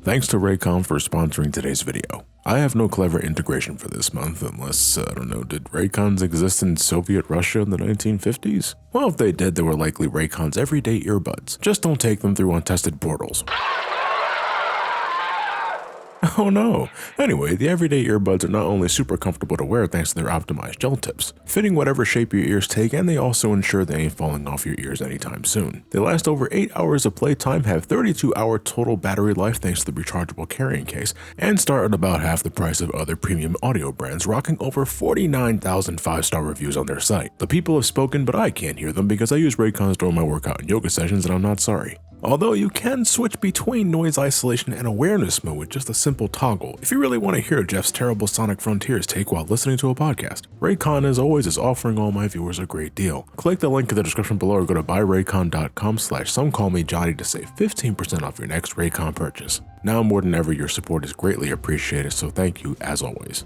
Thanks to Raycon for sponsoring today's video. I have no clever integration for this month unless, I don't know, did Raycons exist in Soviet Russia in the 1950s? Well, if they did, they were likely Raycon's everyday earbuds. Just don't take them through untested portals. Oh no. Anyway, the everyday earbuds are not only super comfortable to wear thanks to their optimized gel tips, fitting whatever shape your ears take, and they also ensure they ain't falling off your ears anytime soon. They last over 8 hours of playtime, have 32-hour total battery life thanks to the rechargeable carrying case, and start at about half the price of other premium audio brands, rocking over 49,000 5-star reviews on their site. The people have spoken, but I can't hear them because I use Raycons during my workout and yoga sessions, and I'm not sorry. Although you can switch between noise isolation and awareness mode with just a simple toggle if you really want to hear Jeff's terrible Sonic Frontiers take while listening to a podcast. Raycon, as always, is offering all my viewers a great deal. Click the link in the description below or go to buyraycon.com/somecallmejohnny to save 15% off your next Raycon purchase. Now more than ever, your support is greatly appreciated, so thank you as always.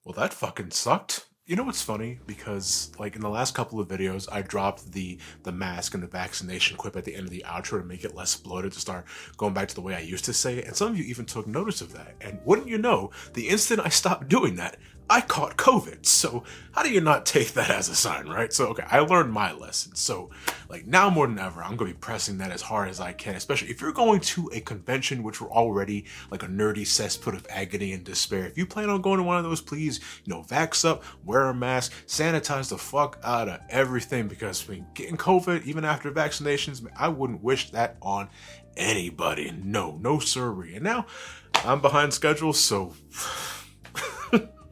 Well, that fucking sucked. You know what's funny? Because, like, in the last couple of videos, I dropped the mask and the vaccination quip at the end of the outro to make it less bloated, to start going back to the way I used to say it, and some of you even took notice of that. And wouldn't you know, the instant I stopped doing that, I caught COVID. So how do you not take that as a sign, right? So, okay, I learned my lesson. So, like, now more than ever, I'm going to be pressing that as hard as I can, especially if you're going to a convention, which were already like a nerdy cesspit of agony and despair. If you plan on going to one of those, please, vax up, wear a mask, sanitize the fuck out of everything, because getting COVID, even after vaccinations, I wouldn't wish that on anybody. No sirree. And now I'm behind schedule, so...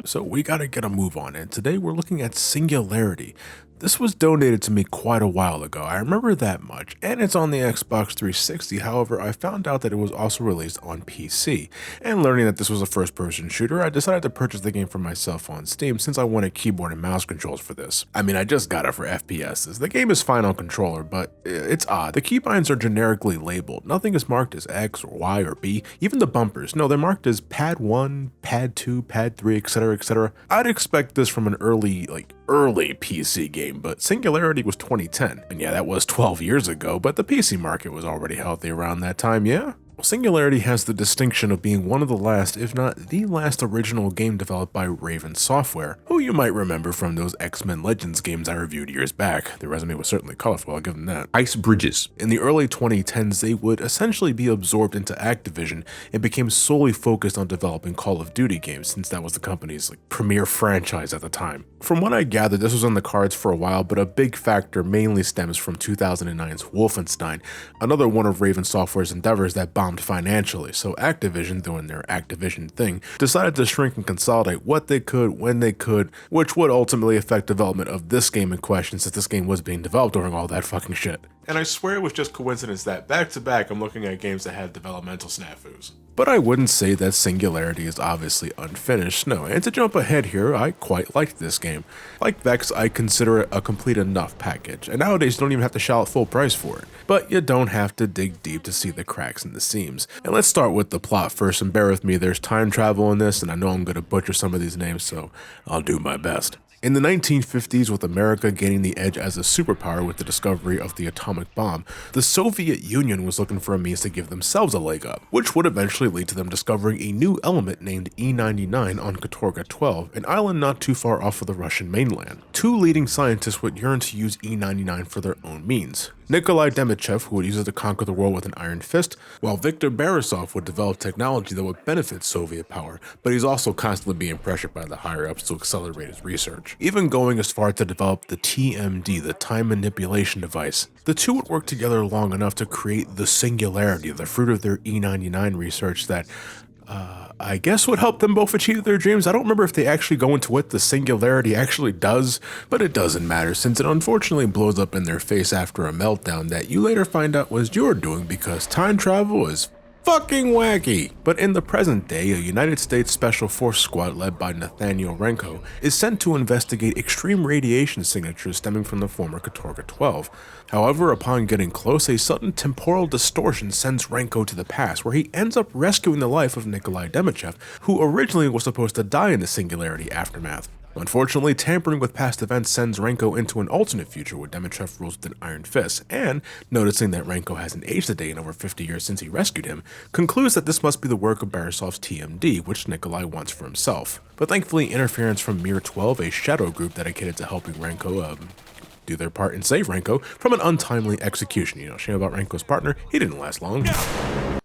So we gotta get a move on, and today we're looking at Singularity. This was donated to me quite a while ago, I remember that much, and it's on the Xbox 360. However, I found out that it was also released on PC, and learning that this was a first-person shooter, I decided to purchase the game for myself on Steam since I wanted keyboard and mouse controls for this. I mean, I just got it for FPSs. The game is fine on controller, but it's odd. The keybinds are generically labeled. Nothing is marked as X or Y or B. Even the bumpers, no, they're marked as Pad 1, Pad 2, Pad 3, etc, etc. I'd expect this from an early PC game, but Singularity was 2010, and yeah, that was 12 years ago, but the PC market was already healthy around that time, yeah? Singularity has the distinction of being one of the last, if not the last, original game developed by Raven Software, who you might remember from those X-Men Legends games I reviewed years back. Their resume was certainly colorful, I'll give them that. Ice Bridges. In the early 2010s, they would essentially be absorbed into Activision and became solely focused on developing Call of Duty games, since that was the company's premier franchise at the time. From what I gathered, this was on the cards for a while, but a big factor mainly stems from 2009's Wolfenstein, another one of Raven Software's endeavors that bombed financially, so Activision, doing their Activision thing, decided to shrink and consolidate what they could when they could, which would ultimately affect development of this game in question, since this game was being developed during all that fucking shit. And I swear it was just coincidence that back to back I'm looking at games that had developmental snafus. But I wouldn't say that Singularity is obviously unfinished, no, and to jump ahead here, I quite liked this game. Like Vex, I consider it a complete enough package, and nowadays you don't even have to shell out full price for it. But you don't have to dig deep to see the cracks in the seams. And let's start with the plot first, and bear with me, there's time travel in this, and I know I'm going to butcher some of these names, so I'll do my best. In the 1950s, with America gaining the edge as a superpower with the discovery of the atomic bomb, the Soviet Union was looking for a means to give themselves a leg up, which would eventually lead to them discovering a new element named E99 on Katorga 12, an island not too far off of the Russian mainland. Two leading scientists would yearn to use E99 for their own means. Nikolai Demichev, who would use it to conquer the world with an iron fist, while Viktor Borisov would develop technology that would benefit Soviet power, but he's also constantly being pressured by the higher-ups to accelerate his research, even going as far to develop the TMD, the time manipulation device. The two would work together long enough to create the Singularity, the fruit of their E99 research that, I guess would help them both achieve their dreams. I don't remember if they actually go into what the Singularity actually does, but it doesn't matter since it unfortunately blows up in their face after a meltdown that you later find out was your doing because time travel is fucking wacky. But in the present day, a United States Special Force squad led by Nathaniel Renko is sent to investigate extreme radiation signatures stemming from the former Katorga 12. However, upon getting close, a sudden temporal distortion sends Renko to the past, where he ends up rescuing the life of Nikolai Demichev, who originally was supposed to die in the Singularity aftermath. Unfortunately, tampering with past events sends Renko into an alternate future where Demetrov rules with an iron fist, and, noticing that Renko hasn't aged a day in over 50 years since he rescued him, concludes that this must be the work of Borisov's TMD, which Nikolai wants for himself. But thankfully, interference from Mir 12, a shadow group dedicated to helping Renko do their part and save Renko from an untimely execution. You know, shame about Renko's partner, he didn't last long.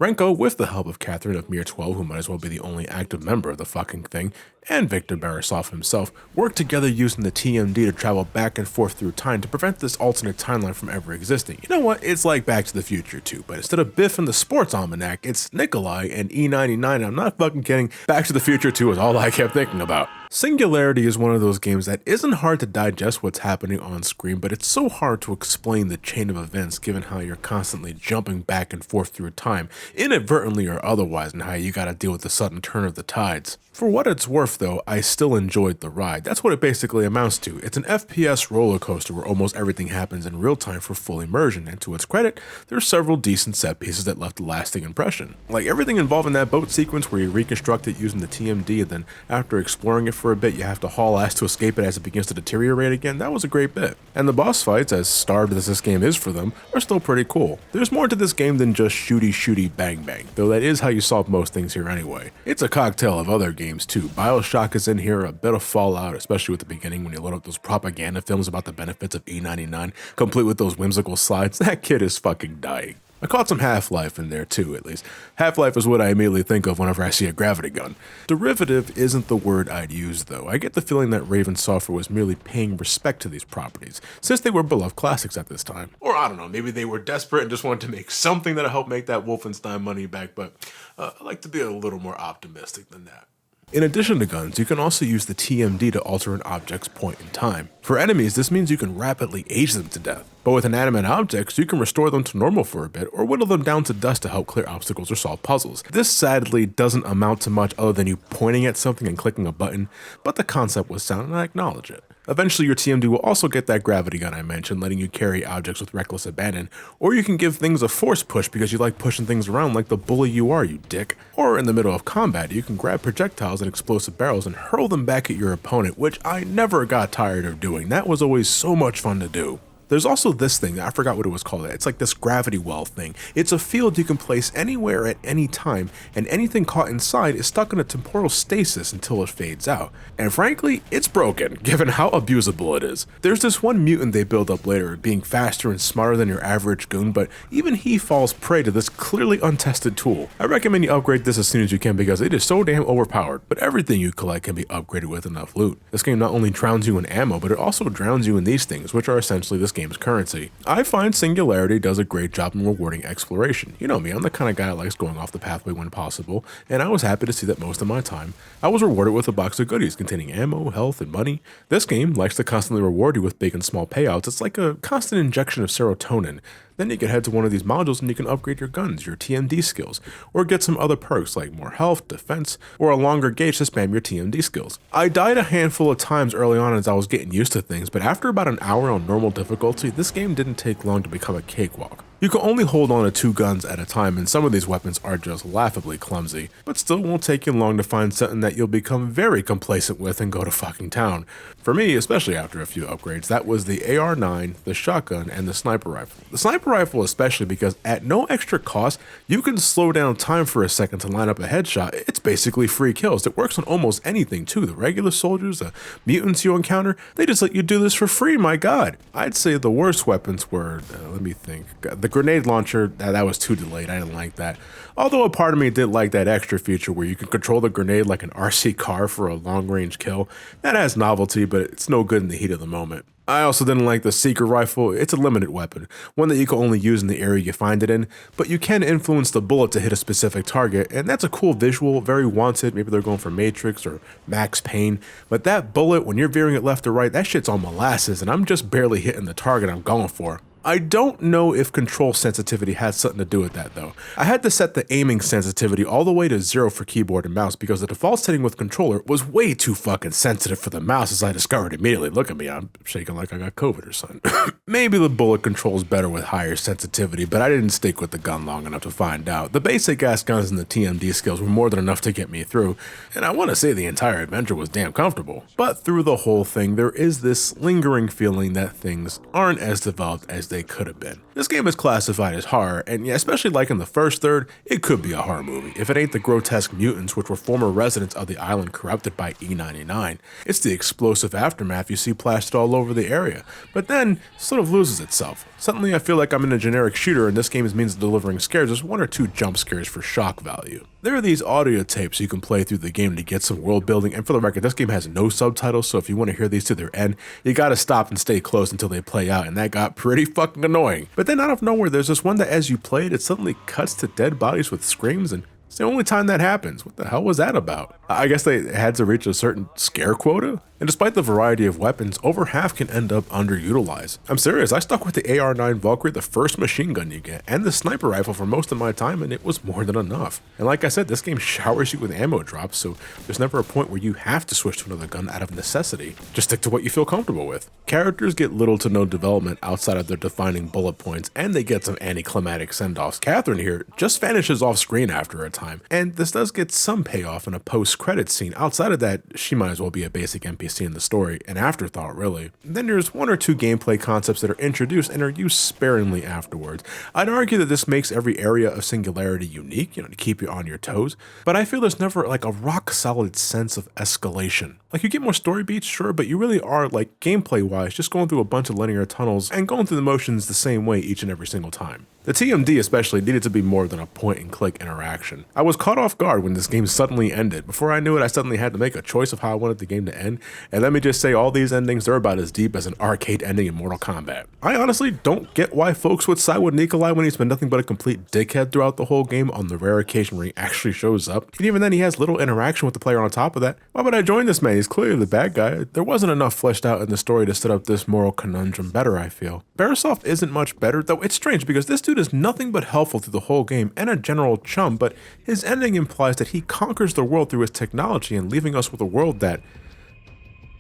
Renko, with the help of Catherine of Mir 12, who might as well be the only active member of the fucking thing, and Viktor Borisov himself, worked together using the TMD to travel back and forth through time to prevent this alternate timeline from ever existing. You know what? It's like Back to the Future 2, but instead of Biff and the Sports Almanac, it's Nikolai and E99, and I'm not fucking kidding, Back to the Future 2 is all I kept thinking about. Singularity is one of those games that isn't hard to digest what's happening on screen, but it's so hard to explain the chain of events given how you're constantly jumping back and forth through time, inadvertently or otherwise, and how you gotta deal with the sudden turn of the tides. For what it's worth though, I still enjoyed the ride. That's what it basically amounts to. It's an FPS roller coaster where almost everything happens in real time for full immersion, and to its credit, there's several decent set pieces that left a lasting impression. Like everything involving that boat sequence where you reconstruct it using the TMD, and then after exploring it for a bit, you have to haul ass to escape it as it begins to deteriorate again. That was a great bit. And the boss fights, as starved as this game is for them, are still pretty cool. There's more to this game than just shooty bang bang, though that is how you solve most things here anyway. It's a cocktail of other games too. BioShock is in here, a bit of Fallout, especially with the beginning when you load up those propaganda films about the benefits of E99, complete with those whimsical slides. That kid is fucking dying. I caught some Half-Life in there too, at least. Half-Life is what I immediately think of whenever I see a gravity gun. Derivative isn't the word I'd use though. I get the feeling that Raven Software was merely paying respect to these properties, since they were beloved classics at this time. Or I don't know, maybe they were desperate and just wanted to make something that'll help make that Wolfenstein money back, but I like to be a little more optimistic than that. In addition to guns, you can also use the TMD to alter an object's point in time. For enemies, this means you can rapidly age them to death. But with inanimate objects, you can restore them to normal for a bit, or whittle them down to dust to help clear obstacles or solve puzzles. This sadly doesn't amount to much other than you pointing at something and clicking a button, but the concept was sound and I acknowledge it. Eventually your TMD will also get that gravity gun I mentioned, letting you carry objects with reckless abandon, or you can give things a force push because you like pushing things around like the bully you are, you dick. Or in the middle of combat, you can grab projectiles and explosive barrels and hurl them back at your opponent, which I never got tired of doing. That was always so much fun to do. There's also this thing, I forgot what it was called. It's like this gravity well thing. It's a field you can place anywhere at any time, and anything caught inside is stuck in a temporal stasis until it fades out. And frankly, it's broken, given how abusable it is. There's this one mutant they build up later, being faster and smarter than your average goon, but even he falls prey to this clearly untested tool. I recommend you upgrade this as soon as you can because it is so damn overpowered, but everything you collect can be upgraded with enough loot. This game not only drowns you in ammo, but it also drowns you in these things, which are essentially this game's currency. I find Singularity does a great job in rewarding exploration. You know me, I'm the kind of guy that likes going off the pathway when possible, and I was happy to see that most of my time, I was rewarded with a box of goodies containing ammo, health, and money. This game likes to constantly reward you with big and small payouts. It's like a constant injection of serotonin. Then you can head to one of these modules and you can upgrade your guns, your TMD skills, or get some other perks like more health, defense, or a longer gauge to spam your TMD skills. I died a handful of times early on as I was getting used to things, but after about an hour on normal difficulty, this game didn't take long to become a cakewalk. You can only hold on to 2 guns at a time, and some of these weapons are just laughably clumsy, but still won't take you long to find something that you'll become very complacent with and go to fucking town. For me, especially after a few upgrades, that was the AR-9, the shotgun, and the sniper rifle. The sniper rifle especially because at no extra cost, you can slow down time for a second to line up a headshot. It's basically free kills. It works on almost anything too. The regular soldiers, the mutants you encounter, they just let you do this for free, my god. I'd say the worst weapons were, let me think, the grenade launcher, that was too delayed, I didn't like that. Although a part of me did like that extra feature where you can control the grenade like an RC car for a long range kill. That has novelty, but it's no good in the heat of the moment. I also didn't like the Seeker rifle. It's a limited weapon, one that you can only use in the area you find it in, but you can influence the bullet to hit a specific target, and that's a cool visual, very wanted. Maybe they're going for Matrix or Max Payne, but that bullet, when you're veering it left or right, that shit's on molasses, and I'm just barely hitting the target I'm going for. I don't know if control sensitivity has something to do with that though. I had to set the aiming sensitivity all the way to 0 for keyboard and mouse because the default setting with controller was way too fucking sensitive for the mouse, as I discovered immediately. Look at me, I'm shaking like I got COVID or something. Maybe the bullet control is better with higher sensitivity, but I didn't stick with the gun long enough to find out. The basic ass guns and the TMD skills were more than enough to get me through, and I want to say the entire adventure was damn comfortable. But through the whole thing, there is this lingering feeling that things aren't as developed as they could have been. This game is classified as horror, and yeah, especially like in the first third, it could be a horror movie. If it ain't the grotesque mutants, which were former residents of the island corrupted by E99, it's the explosive aftermath you see plastered all over the area. But then, sort of loses itself. Suddenly I feel like I'm in a generic shooter and this game's means of delivering scares is 1 or 2 jump scares for shock value. There are these audio tapes you can play through the game to get some world building, and for the record, this game has no subtitles, so if you want to hear these to their end, you gotta stop and stay close until they play out, and that got pretty fucking annoying. But then out of nowhere, there's this one that as you play it suddenly cuts to dead bodies with screams, and it's the only time that happens. What the hell was that about? I guess they had to reach a certain scare quota? And despite the variety of weapons, over half can end up underutilized. I'm serious, I stuck with the AR-9 Valkyrie, the first machine gun you get, and the sniper rifle for most of my time, and it was more than enough. And like I said, this game showers you with ammo drops, so there's never a point where you have to switch to another gun out of necessity. Just stick to what you feel comfortable with. Characters get little to no development outside of their defining bullet points, and they get some anticlimactic send-offs. Catherine here just vanishes off screen after a time, and this does get some payoff in a post-credits scene. Outside of that, she might as well be a basic NPC in the story, an afterthought really. Then there's 1 or 2 gameplay concepts that are introduced and are used sparingly afterwards. I'd argue that this makes every area of Singularity unique, to keep you on your toes, but I feel there's never like a rock solid sense of escalation. Like you get more story beats, sure, but you really are like gameplay wise just going through a bunch of linear tunnels and going through the motions the same way each and every single time. The TMD especially needed to be more than a point and click interaction. I was caught off guard when this game suddenly ended. Before I knew it, I suddenly had to make a choice of how I wanted the game to end, and let me just say all these endings are about as deep as an arcade ending in Mortal Kombat. I honestly don't get why folks would side with Nikolai when he's been nothing but a complete dickhead throughout the whole game on the rare occasion where he actually shows up, and even then he has little interaction with the player on top of that. Why would I join this man? He's clearly the bad guy. There wasn't enough fleshed out in the story to set up this moral conundrum better, I feel. Bearsoft isn't much better, though it's strange because this dude is nothing but helpful through the whole game and a general chum, but his ending implies that he conquers the world through his technology and leaving us with a world that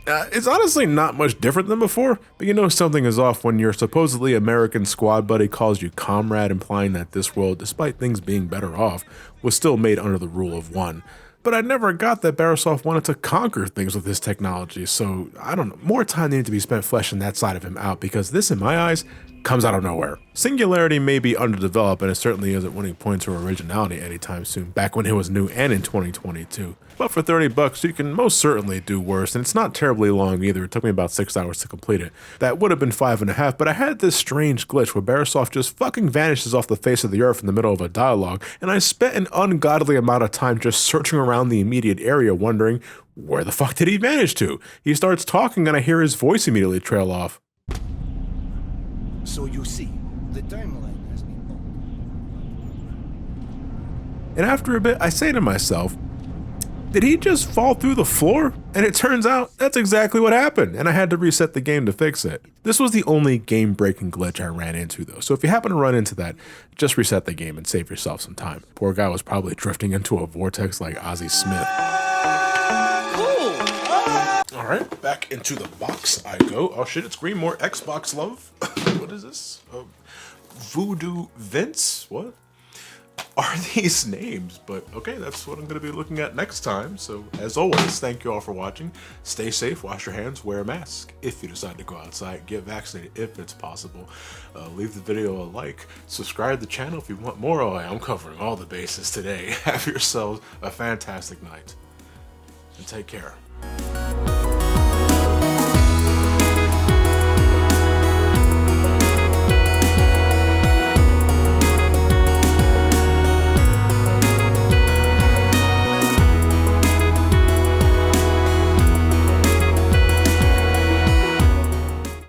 it's honestly not much different than before, but you know something is off when your supposedly American squad buddy calls you comrade, implying that this world, despite things being better off, was still made under the rule of 1. But I never got that Bearsoft wanted to conquer things with his technology, so I don't know, more time needed to be spent fleshing that side of him out, because this, in my eyes, comes out of nowhere. Singularity may be underdeveloped, and it certainly isn't winning points or originality anytime soon, back when it was new and in 2022. But for $30, you can most certainly do worse, and it's not terribly long either. It took me about 6 hours to complete it. That would have been 5.5, but I had this strange glitch where Bearsoft just fucking vanishes off the face of the earth in the middle of a dialogue, and I spent an ungodly amount of time just searching around the immediate area wondering, where the fuck did he vanish to? He starts talking and I hear his voice immediately trail off. So you see, the timeline has been opened. And after a bit, I say to myself, did he just fall through the floor? And it turns out that's exactly what happened, and I had to reset the game to fix it. This was the only game-breaking glitch I ran into though, so if you happen to run into that, just reset the game and save yourself some time. Poor guy was probably drifting into a vortex like Ozzie Smith. Alright, back into the box I go. Oh shit, it's green, more Xbox love. What is this? Voodoo Vince? What are these names? But okay, that's what I'm going to be looking at next time. So as always, thank you all for watching. Stay safe, wash your hands, wear a mask. If you decide to go outside, get vaccinated if it's possible. Leave the video a like. Subscribe to the channel if you want more. Oh, I'm covering all the bases today. Have yourselves a fantastic night. And take care.